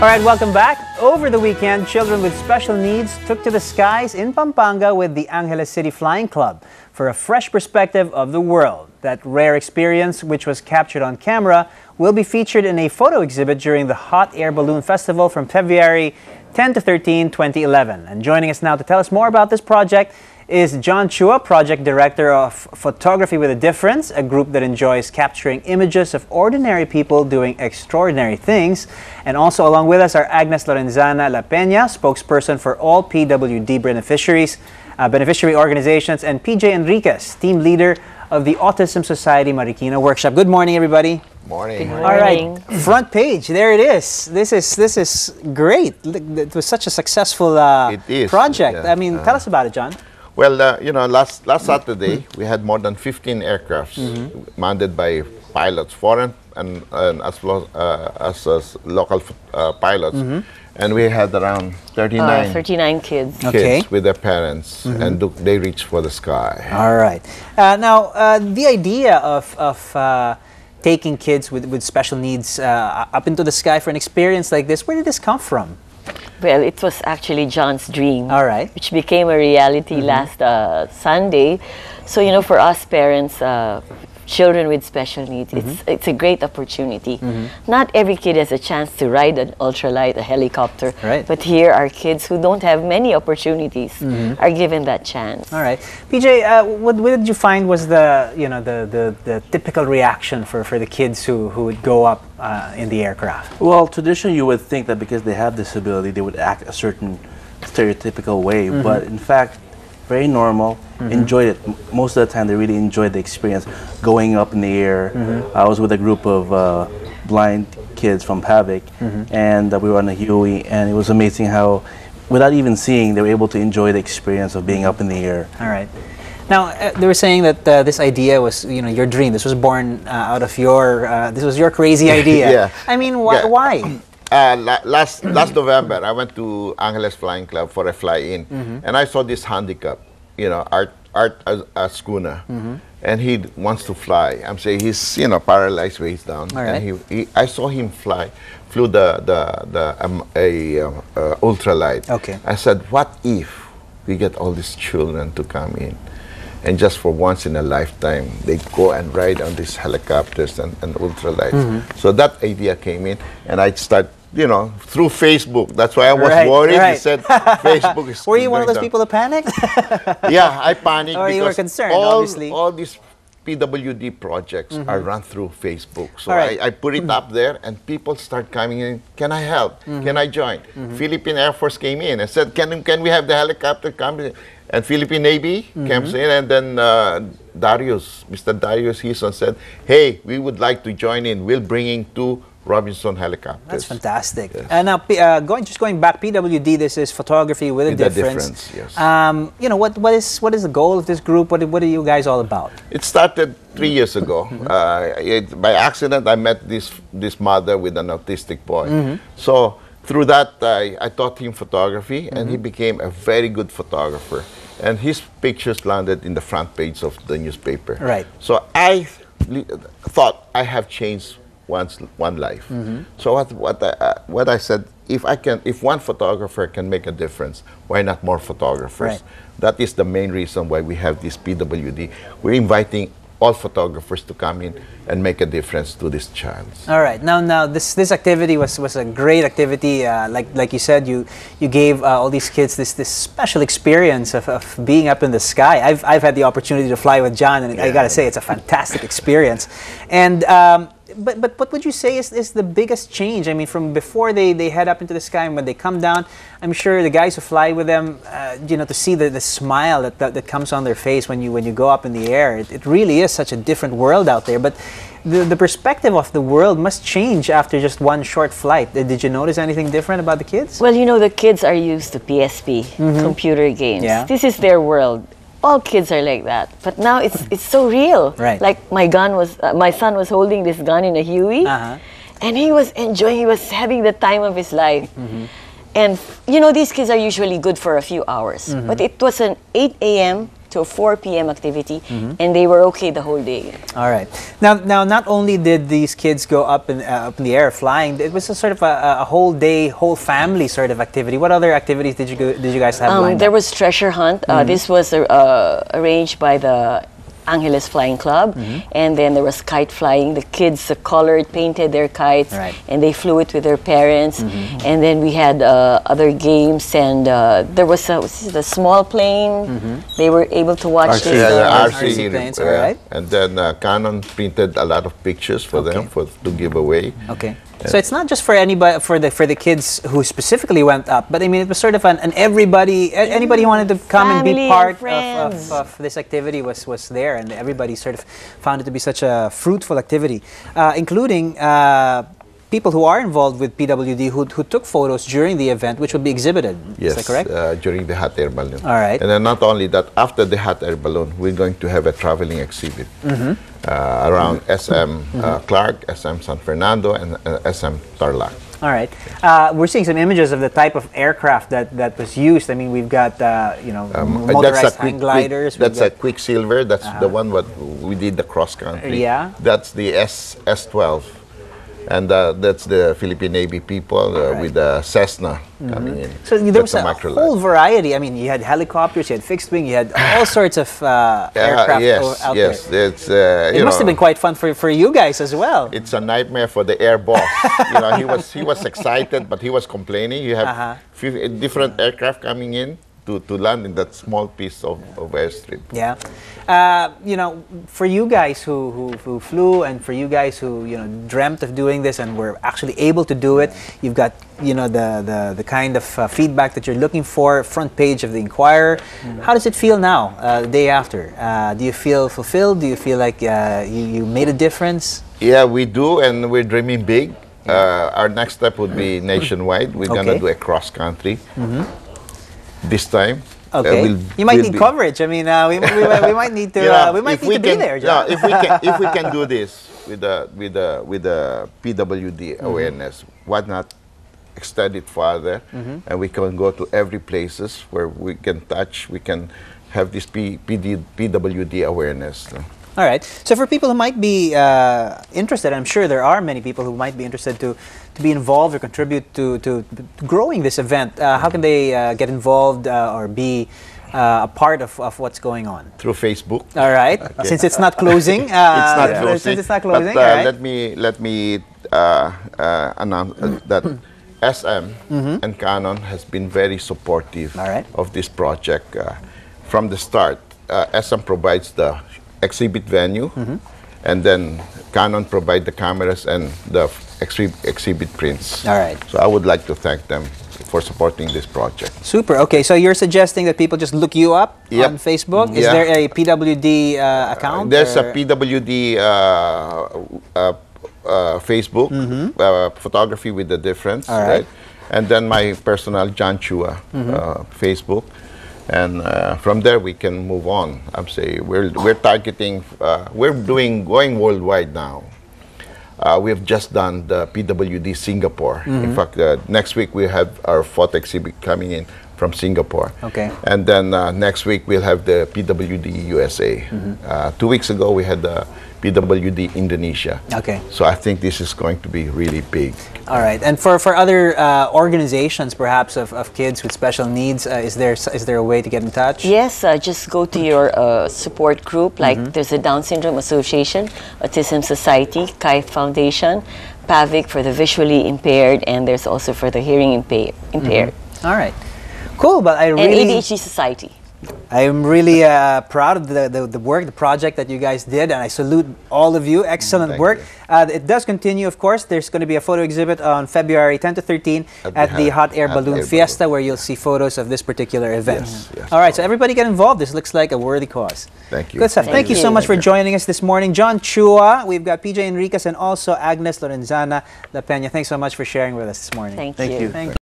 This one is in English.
All right, welcome back. Over the weekend, children with special needs took to the skies in Pampanga with the Angeles City Flying Club for a fresh perspective of the world. That rare experience, which was captured on camera, will be featured in a photo exhibit during the Hot Air Balloon Festival from February 10 to 13, 2011. And joining us now to tell us more about this project is John Chua, Project Director of Photography with a Difference, a group that enjoys capturing images of ordinary people doing extraordinary things. And also along with us are Agnes Lorenzana La Peña, spokesperson for all PWD beneficiary organizations, and PJ Enriquez, team leader of the Autism Society Marikina Workshop. Good morning, everybody. Morning. Good morning. All right, front page. There it is. This is great. It was such a successful project. Yeah. I mean, tell us about it, John. Well, you know, last Saturday we had more than 15 aircrafts manned by pilots, foreign and as well as local pilots, and we had around 39 kids. Okay. with their parents, and they reached for the sky. All right. Now, the idea of taking kids with special needs up into the sky for an experience like this, where did this come from? Well, it was actually John's dream, All right. which became a reality last Sunday. So, you know, for us parents, children with special needs, it's a great opportunity. Not every kid has a chance to ride an ultralight, a helicopter, Right. but here are kids who don't have many opportunities are given that chance. All right, PJ, what did you find was the typical reaction for the kids who would go up in the aircraft? Well, traditionally you would think that because they have disability, they would act a certain stereotypical way, but in fact, very normal, enjoyed it. Most of the time they really enjoyed the experience going up in the air. I was with a group of blind kids from PAVIC, and we were on a Huey, and it was amazing how, without even seeing, they were able to enjoy the experience of being up in the air. All right. Now, they were saying that this idea was, your dream. This was born out of this was your crazy idea. Yeah. I mean, why? Last November, I went to Angeles Flying Club for a fly-in, and I saw this handicap, Art Ascuna, and he wants to fly. I'm saying he's paralyzed waist down, All right. and I saw him flew the ultralight. Okay. I said, what if we get all these children to come in, and just for once in a lifetime, they go and ride on these helicopters and ultralights. So that idea came in, and I start, through Facebook. That's why I was worried. Right. He said Facebook is. Were you one of those people that panicked? Yeah, I panicked Or because you were concerned, obviously. all these PWD projects are run through Facebook. So All right. I put it up there, and people start coming in. Can I help? Can I join? Philippine Air Force came in and said, can we have the helicopter come in? And Philippine Navy comes in, and then Mr. Darius Hison said, hey, we would like to join in. We'll bring in 2 Robinson helicopters. That's fantastic. Yes. And now, going back, PWD, this is photography with a difference. Yes. What is the goal of this group? What are you guys all about? It started 3 years ago. By accident, I met this mother with an autistic boy. So through that, I taught him photography, and he became a very good photographer. And his pictures landed in the front page of the newspaper. Right. So I thought I have changed one life. So what I said, if one photographer can make a difference, why not more photographers? Right. That is the main reason why we have this PWD. We're inviting all photographers to come in and make a difference to this child. All right. Now this activity was a great activity. Like you said, you gave all these kids this special experience of being up in the sky. I've had the opportunity to fly with John, and I gotta say it's a fantastic experience. And but what would you say is the biggest change? I mean, from before they head up into the sky and when they come down, I'm sure the guys who fly with them, to see the smile that comes on their face when you go up in the air, it really is such a different world out there. But the perspective of the world must change after just one short flight. Did you notice anything different about the kids? Well, the kids are used to PSP, computer games. Yeah. This is their world. All kids are like that, but now it's so real. Right. Like my son was holding this gun in a Huey, and he was enjoying. He was having the time of his life. And these kids are usually good for a few hours, but it was an 8 a.m. to a 4 p.m. activity, and they were okay the whole day. All right. Now, not only did these kids go up in the air flying, it was a sort of a whole day, whole family sort of activity. What other activities did you guys have lined There up? was treasure hunt. This was arranged by the Angeles Flying Club, and then there was kite flying. The kids colored, painted their kites, and they flew it with their parents. And then we had other games, and there was the small plane. They were able to watch RC, this. RC planes, all right. And then Canon printed a lot of pictures for them to give away. Okay. So it's not just for anybody, for the kids who specifically went up, but I mean it was sort of an everybody, anybody who wanted to come and be Family part and of this activity was there, and everybody sort of found it to be such a fruitful activity, including people who are involved with PWD who took photos during the event, which would be exhibited. Yes, Is that correct? during the hot air balloon. All right. And then not only that, after the hot air balloon, we're going to have a traveling exhibit around SM Clark, SM San Fernando, and SM Tarlac. All right. We're seeing some images of the type of aircraft that was used. I mean, we've got motorized hang gliders. That's a Quicksilver. That's the one what we did the cross country. Yeah. That's the S12. And that's the Philippine Navy people with the Cessna coming in. So there was a whole variety. I mean, you had helicopters, you had fixed wing, you had all sorts of aircraft out there. It's It must have been quite fun for you guys as well. It's a nightmare for the air boss. He was excited, but he was complaining. You have different aircraft coming in to land in that small piece of airstrip. Yeah. For you guys who flew, and for you guys who dreamt of doing this and were actually able to do it, you've got the kind of feedback that you're looking for, front page of the Inquirer. How does it feel now, the day after? Do you feel fulfilled? Do you feel like you made a difference? Yeah, we do, and we're dreaming big. Our next step would be nationwide. We're gonna do a cross country. This time, okay. You might need coverage. I mean, we might need to. We might need to be there. John. If we can do this with the PWD awareness, why not extend it further? And we can go to every places where we can touch. We can have this PWD awareness. All right. So for people who might be interested, I'm sure there are many people who might be interested to be involved or contribute to growing this event. How can they get involved or be a part of what's going on? Through Facebook. All right. Okay. Since it's not closing. It's not closing. Since it's not closing. But, let me announce that SM and Canon has been very supportive of this project from the start. SM provides the exhibit venue, and then Canon provide the cameras and the exhibit prints. All right. So I would like to thank them for supporting this project. Super. Okay, so you're suggesting that people just look you up on Facebook? Is there a PWD account? There's a PWD Facebook, photography with the difference. All right. And then my personal John Chua Facebook. And from there we can move on. I'm saying we're targeting. We're going worldwide now. We have just done the PWD Singapore. In fact, next week we have our photo exhibit coming in from Singapore. Okay. And then next week we'll have the PWD USA. 2 weeks ago we had the PWD Indonesia. Okay. So I think this is going to be really big. All right. And for other organizations, perhaps of kids with special needs, is there a way to get in touch? Yes, just go to your support group. Like there's a Down Syndrome Association, Autism Society, Kai Foundation, PAVIC for the visually impaired, and there's also for the hearing impaired. All right. Cool. But and ADHD Society. I'm really proud of the work, the project that you guys did, and I salute all of you. Excellent work. It does continue, of course. There's going to be a photo exhibit on February 10 to 13 at the Hot Air Balloon Fiesta, where you'll see photos of this particular event. Yes, all right, so everybody get involved. This looks like a worthy cause. Thank you. Good stuff. Thank you so much for joining us this morning. John Chua, we've got PJ Enriquez, and also Agnes Lorenzana La Peña. Thanks so much for sharing with us this morning. Thank you. Thank you.